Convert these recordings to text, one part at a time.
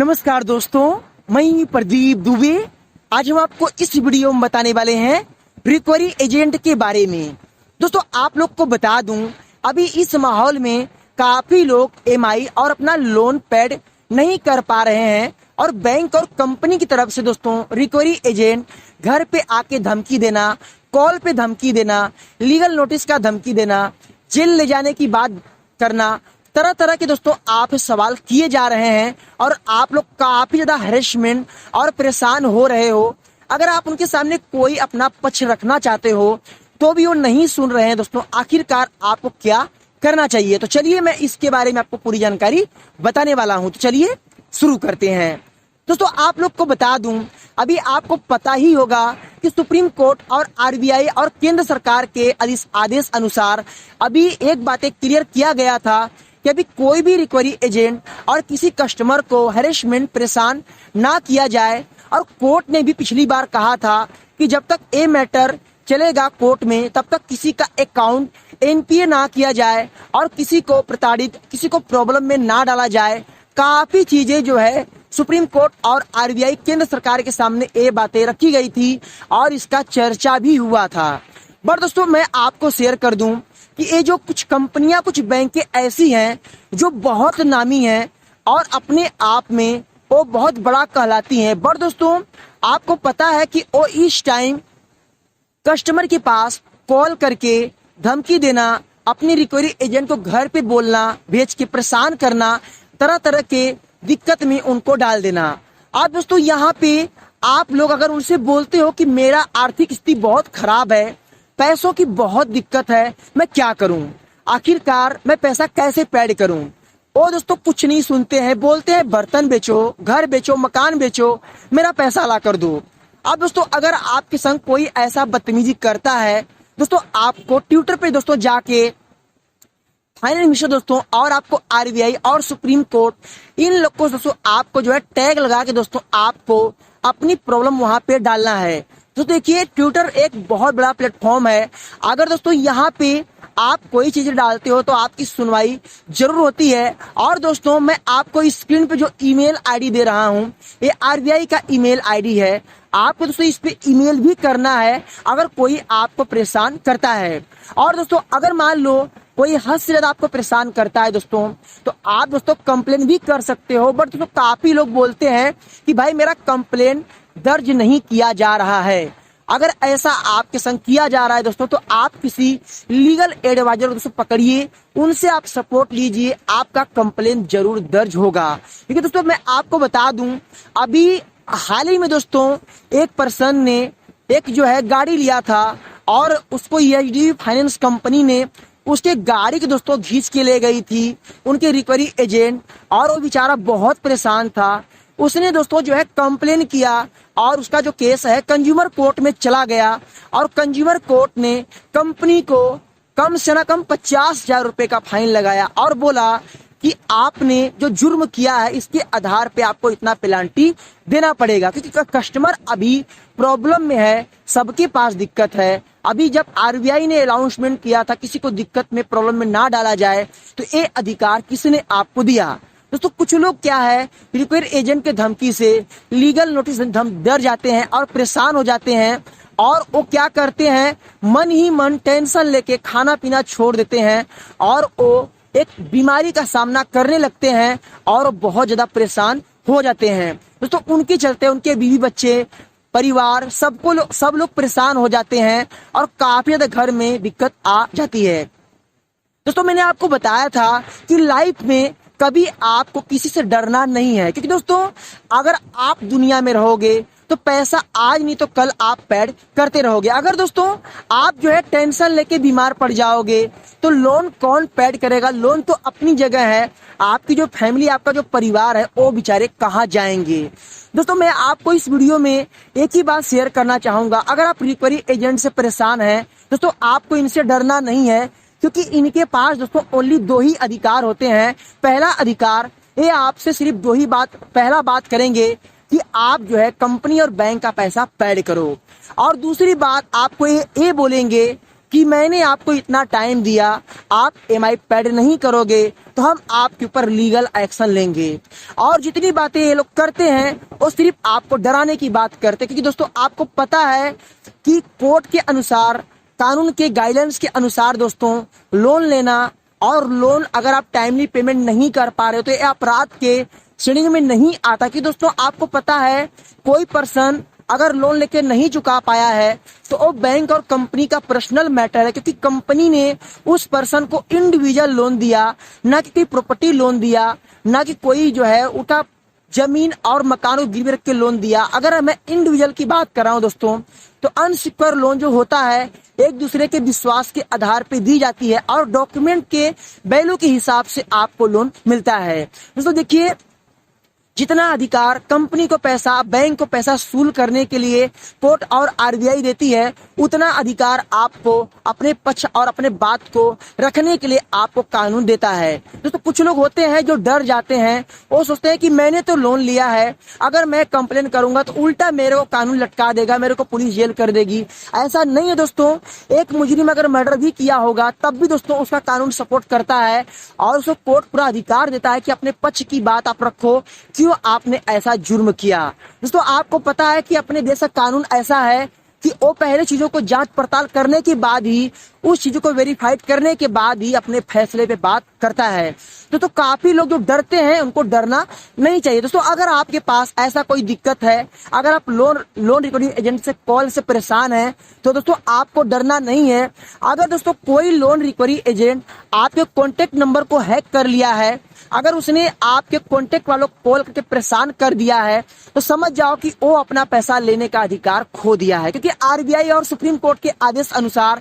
नमस्कार दोस्तों, मैं प्रदीप दुबे। आज हम आपको इस वीडियो में बताने वाले हैं रिकवरी एजेंट के बारे में। दोस्तों आप लोग को बता दूं, अभी इस माहौल में काफी लोग एमआई और अपना लोन पेड नहीं कर पा रहे हैं और बैंक और कंपनी की तरफ से दोस्तों रिकवरी एजेंट घर पे आके धमकी देना, कॉल पे धमकी देना, लीगल नोटिस का धमकी देना, जेल ले जाने की बात करना, तरह तरह के दोस्तों आप सवाल किए जा रहे हैं और आप लोग काफी ज्यादा हैरेसमेंट और परेशान हो रहे हो। अगर आप उनके सामने कोई अपना पक्ष रखना चाहते हो तो भी वो नहीं सुन रहे हैं। दोस्तों आखिरकार आपको क्या करना चाहिए, तो चलिए मैं इसके बारे में आपको पूरी जानकारी बताने वाला हूं। तो चलिए शुरू करते हैं। दोस्तों आप लोग को बता दूं, अभी आपको पता ही होगा कि सुप्रीम कोर्ट और आरबीआई और केंद्र सरकार के आदेश अनुसार अभी एक बातें क्लियर किया गया था कि अभी कोई भी रिकवरी एजेंट और किसी कस्टमर को हैरेसमेंट परेशान ना किया जाए। और कोर्ट ने भी पिछली बार कहा था कि जब तक ये मैटर चलेगा कोर्ट में तब तक किसी का अकाउंट एनपीए ना किया जाए और किसी को प्रताड़ित, किसी को प्रॉब्लम में ना डाला जाए। काफी चीजें जो है सुप्रीम कोर्ट और आरबीआई केंद्र सरकार के सामने ये बातें रखी गई थी और इसका चर्चा भी हुआ था। बट दोस्तों मैं आपको शेयर कर दूं कि ये जो कुछ कंपनियां, कुछ बैंकें ऐसी हैं जो बहुत नामी हैं और अपने आप में वो बहुत बड़ा कहलाती हैं। बट दोस्तों आपको पता है कि वो इस टाइम कस्टमर के पास कॉल करके धमकी देना, अपनी रिकवरी एजेंट को घर पे बोलना, भेज के परेशान करना, तरह तरह के दिक्कत में उनको डाल देना। अब दोस्तों यहाँ पे आप लोग अगर उनसे बोलते हो कि मेरा आर्थिक स्थिति बहुत खराब है, पैसों की बहुत दिक्कत है, मैं क्या करूं, आखिरकार मैं पैसा कैसे पैड करूं, वो दोस्तों कुछ नहीं सुनते हैं। बोलते हैं बर्तन बेचो, घर बेचो, मकान बेचो, मेरा पैसा ला कर दो। अब दोस्तों अगर आपके संग कोई ऐसा बदतमीजी करता है दोस्तों, आपको ट्विटर पे दोस्तों जाके फाइनल मिशन दोस्तों और आपको आरबीआई और सुप्रीम कोर्ट इन लोग को दोस्तों आपको जो है टैग लगा के दोस्तों आपको अपनी प्रॉब्लम वहां पे डालना है। तो देखिए ट्विटर एक बहुत बड़ा प्लेटफॉर्म है। अगर दोस्तों यहाँ पे आप कोई चीज डालते हो तो आपकी सुनवाई जरूर होती है। और दोस्तों मैं आपको स्क्रीन पे जो ईमेल आईडी दे रहा हूँ, ये आरबीआई का ईमेल आईडी है। आपको दोस्तों इस पे ईमेल भी करना है अगर कोई आपको परेशान करता है। और दोस्तों अगर मान लो कोई हद से ज्यादा आपको परेशान करता है दोस्तों, तो आप दोस्तों कंप्लेन भी कर सकते हो। बट दोस्तों काफी लोग बोलते हैं कि भाई मेरा कंप्लेन दर्ज नहीं किया जा रहा है। अगर ऐसा आपके संग किया जा रहा है दोस्तों, तो आप किसी लीगल एडवाइजर को दोस्तों पकड़िए, उनसे आप सपोर्ट लीजिए, आपका कंप्लेन जरूर दर्ज होगा। क्योंकि दोस्तों मैं आपको बता दूं, अभी हाल ही में दोस्तों एक पर्सन ने एक जो है गाड़ी लिया था और उसको एचडीबी फाइनेंस कंपनी ने उसके गाड़ी के दोस्तों खींच के ले गई थी उनके रिकवरी एजेंट, और वो बेचारा बहुत परेशान था। उसने दोस्तों जो है कंप्लेन किया और उसका जो केस है कंज्यूमर कोर्ट में चला गया और कंज्यूमर कोर्ट ने कंपनी को कम से न कम 50,000 रुपए का फाइन लगाया और बोला कि आपने जो जुर्म किया है इसके आधार पे आपको इतना पेनल्टी देना पड़ेगा। क्योंकि कस्टमर अभी प्रॉब्लम में है, सबके पास दिक्कत है। अभी जब आरबीआई ने अनाउंसमेंट किया था किसी को दिक्कत में, प्रॉब्लम में ना डाला जाए, तो ये अधिकार किसने आपको दिया? दोस्तों कुछ लोग क्या है रिकवरी एजेंट के धमकी से लीगल नोटिस डर जाते हैं और परेशान हो जाते हैं और वो क्या करते हैं, मन ही मन टेंशन लेके खाना पीना छोड़ देते हैं और वो एक बीमारी का सामना करने लगते हैं और बहुत ज्यादा परेशान हो जाते हैं। दोस्तों उनके चलते उनके बीवी बच्चे, परिवार, सब लोग परेशान हो जाते हैं और काफी ज्यादा घर में दिक्कत आ जाती है। दोस्तों मैंने आपको बताया था कि लाइफ में कभी आपको किसी से डरना नहीं है। क्योंकि दोस्तों अगर आप दुनिया में रहोगे तो पैसा आज नहीं तो कल आप पैड करते रहोगे। अगर दोस्तों आप जो है टेंशन लेके बीमार पड़ जाओगे तो लोन कौन पैड करेगा? लोन तो अपनी जगह है, आपकी जो फैमिली, आपका जो परिवार है वो बेचारे कहाँ जाएंगे? दोस्तों मैं आपको इस वीडियो में एक ही बात शेयर करना चाहूंगा, अगर आप रिकवरी एजेंट से परेशान हैं दोस्तों आपको इनसे डरना नहीं है। क्योंकि इनके पास दोस्तों ओनली 2 ही अधिकार होते हैं। पहला अधिकार ये आपसे सिर्फ 2 ही पहला बात करेंगे कि आप जो है कंपनी और बैंक का पैसा पैड करो, और दूसरी बात आपको ये बोलेंगे कि मैंने आपको इतना टाइम दिया, आप EMI पेड नहीं करोगे तो हम आपके ऊपर लीगल एक्शन लेंगे। और जितनी बातें ये लोग करते हैं वो सिर्फ आपको डराने की बात करते हैं, क्योंकि दोस्तों आपको पता है कि कोर्ट के अनुसार, कानून के गाइडेंस के अनुसार दोस्तों लोन लेना और लोन अगर आप टाइमली पेमेंट नहीं कर पा रहे हो तो ये अपराध के श्रेणी में नहीं आता। कि दोस्तों आपको पता है कोई पर्सन अगर लोन लेके नहीं चुका पाया है तो वो बैंक और कंपनी का पर्सनल मैटर है, क्योंकि कंपनी ने उस पर्सन को इंडिविजुअल लोन दिया, ना कि कोई प्रॉपर्टी लोन दिया, ना कि कोई जो है उठा जमीन और मकान को गिरवी रख के लोन दिया। अगर मैं इंडिविजुअल की बात कर रहा हूं दोस्तों तो अनसिक्योर लोन जो होता है एक दूसरे के विश्वास के आधार पे दी जाती है और डॉक्यूमेंट के वैल्यू के हिसाब से आपको लोन मिलता है। दोस्तों देखिए, जितना अधिकार कंपनी को पैसा, बैंक को पैसा वसूल करने के लिए कोर्ट और RBI देती है, उतना अधिकार आपको अपने पक्ष और अपने बात को रखने के लिए आपको कानून देता है। दोस्तों कुछ लोग होते हैं जो डर जाते हैं, वो सोचते हैं कि मैंने तो लोन लिया है, अगर मैं कंप्लेन करूंगा तो उल्टा मेरे को कानून लटका देगा, मेरे को पुलिस जेल कर देगी। ऐसा नहीं है दोस्तों, एक मुजरिम अगर मर्डर भी किया होगा तब भी दोस्तों उसका कानून सपोर्ट करता है और उसको कोर्ट पूरा अधिकार देता है कि अपने पक्ष की बात आप रखो, क्यों आपने ऐसा जुर्म किया। दोस्तों आपको पता है कि अपने देश का कानून ऐसा है कि वो पहले चीजों को जांच पड़ताल करने के बाद ही, उस चीजों को वेरीफाइड करने के बाद ही अपने फैसले पे बात करता है। तो काफी लोग जो डरते हैं उनको डरना नहीं चाहिए। दोस्तों अगर आपके पास ऐसा कोई दिक्कत है, अगर आप लोन रिकवरी एजेंट से कॉल से परेशान हैं तो दोस्तों आपको डरना नहीं है। अगर दोस्तों कोई लोन रिकवरी एजेंट आपके कॉन्टेक्ट नंबर को हैक कर लिया है, अगर उसने आपके कॉन्टेक्ट वालों को कॉल करके परेशान कर दिया है तो समझ जाओ कि वो अपना पैसा लेने का अधिकार खो दिया है। क्योंकि RBI और सुप्रीम कोर्ट के आदेश अनुसार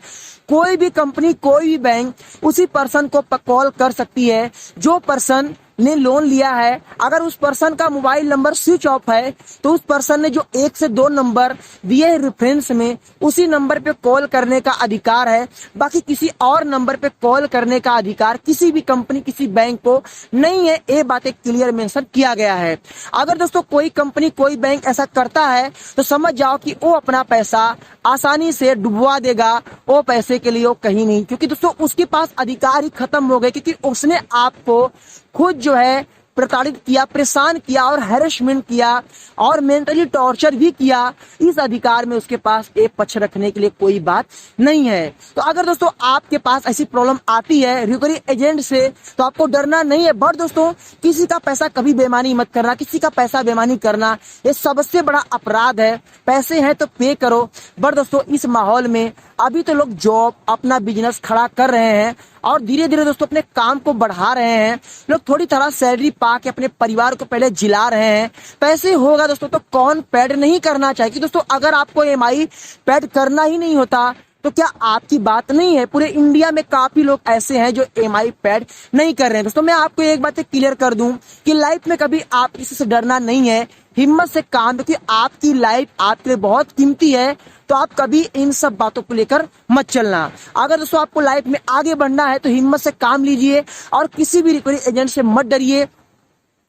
कोई भी कंपनी, कोई भी बैंक उसी पर्सन को कॉल कर सकती है जो पर्सन ने लोन लिया है। अगर उस पर्सन का मोबाइल नंबर स्विच ऑफ है तो उस पर्सन ने जो 1 से 2 नंबर दिए है रेफरेंस में, उसी नंबर पे कॉल करने का अधिकार है। बाकी किसी और नंबर पे कॉल करने का अधिकार किसी भी कंपनी, किसी बैंक को नहीं है। ये बातें क्लियर मेंशन किया गया है। अगर दोस्तों कोई कंपनी, कोई बैंक ऐसा करता है तो समझ जाओ कि वो अपना पैसा आसानी से डुबवा देगा, वो पैसे के लिए वो कहीं नहीं, क्योंकि दोस्तों उसके पास अधिकार ही खत्म हो गए, क्योंकि उसने आपको खुद जो है प्रताड़ित किया, परेशान किया और हैरेसमेंट किया और मेंटली टॉर्चर भी किया। इस अधिकार में उसके पास एक पक्ष रखने के लिए कोई बात नहीं है। तो अगर दोस्तों आपके पास ऐसी प्रॉब्लम आती है रिकवरी एजेंट से तो आपको डरना नहीं है। बट दोस्तों किसी का पैसा कभी बेईमानी मत करना, किसी का पैसा बेईमानी करना ये सबसे बड़ा अपराध है। पैसे हैं तो पे करो। बट दोस्तों इस माहौल में अभी तो लोग जॉब, अपना बिजनेस खड़ा कर रहे हैं और धीरे धीरे दोस्तों अपने काम को बढ़ा रहे हैं। लोग थोड़ी तरह सैलरी पा के अपने परिवार को पहले जिला रहे हैं। पैसे होगा दोस्तों तो कौन पेड नहीं करना चाहिए। कि दोस्तों अगर आपको EMI पेड करना ही नहीं होता तो क्या आपकी बात नहीं है। पूरे इंडिया में काफी लोग ऐसे हैं जो EMI पेड नहीं कर रहे हैं। दोस्तों मैं आपको एक बात क्लियर कर दूं कि लाइफ में कभी आप किसी से डरना नहीं है, हिम्मत से काम, क्योंकि आपकी लाइफ आपके लिए बहुत कीमती है। तो आप कभी इन सब बातों को लेकर मत चलना। अगर दोस्तों आपको लाइफ में आगे बढ़ना है तो हिम्मत से काम लीजिए और किसी भी रिकवरी एजेंट से मत डरिए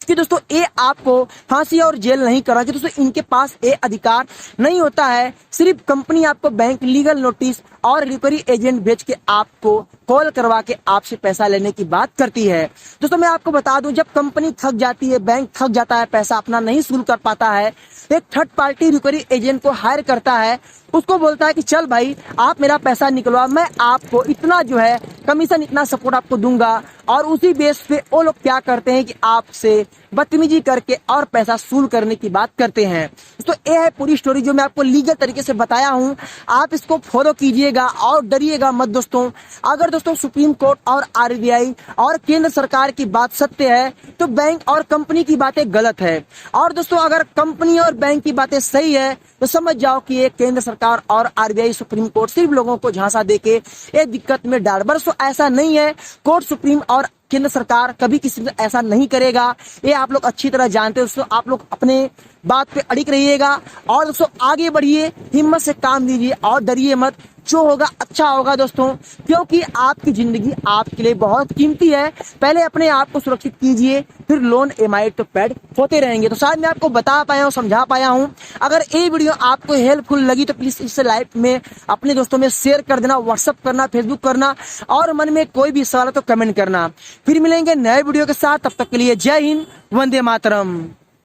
कि दोस्तों ये आपको फांसी और जेल नहीं करा। कि दोस्तों इनके पास ये अधिकार नहीं होता है। सिर्फ कंपनी आपको बैंक लीगल नोटिस और रिकवरी एजेंट भेज के आपको कॉल करवा के आपसे पैसा लेने की बात करती है। दोस्तों मैं आपको बता दूं, जब कंपनी थक जाती है, बैंक थक जाता है, पैसा अपना नहीं वसूल कर पाता है, एक थर्ड पार्टी रिकवरी एजेंट को हायर करता है, उसको बोलता है कि चल भाई आप मेरा पैसा निकलवा, मैं आपको इतना जो है कमीशन, इतना सपोर्ट आपको दूंगा। और उसी बेस पे वो लोग क्या करते हैं कि आपसे बदतमीजी करके और पैसा वसूल करने की बात करते हैं। तो ये है पूरी स्टोरी जो मैं आपको लीगल तरीके से बताया हूँ। आप इसको फॉलो कीजिएगा और डरिएगा मत दोस्तों। अगर दोस्तों सुप्रीम कोर्ट और RBI और केंद्र सरकार की बात सत्य है तो बैंक और कंपनी की बातें गलत है। और दोस्तों अगर कंपनी और बैंक की बातें सही है तो समझ जाओ कि ये केंद्र सरकार और RBI, सुप्रीम कोर्ट सिर्फ लोगों को झांसा देके ये दिक्कत में डाल। बस ऐसा नहीं है। कोर्ट, सुप्रीम और केंद्र सरकार कभी किसी से ऐसा नहीं करेगा। ये आप लोग अच्छी तरह जानते हो। आप लोग अपने बात पे अड़िग रहिएगा और दोस्तों आगे बढ़िए, हिम्मत से काम दीजिए और डरिए मत। जो होगा अच्छा होगा दोस्तों, क्योंकि आपकी जिंदगी आपके लिए बहुत कीमती है। पहले अपने आप को सुरक्षित कीजिए, फिर लोन EMI तो पेड होते रहेंगे। तो शायद मैं आपको बता पाया हूँ, समझा पाया हूँ। अगर ये वीडियो आपको हेल्पफुल लगी तो प्लीज इसे लाइक में अपने दोस्तों में शेयर कर देना, व्हाट्सअप करना, फेसबुक करना, और मन में कोई भी सवाल है तो कमेंट करना। फिर मिलेंगे नए वीडियो के साथ, तब तक के लिए जय हिंद, वंदे मातरम।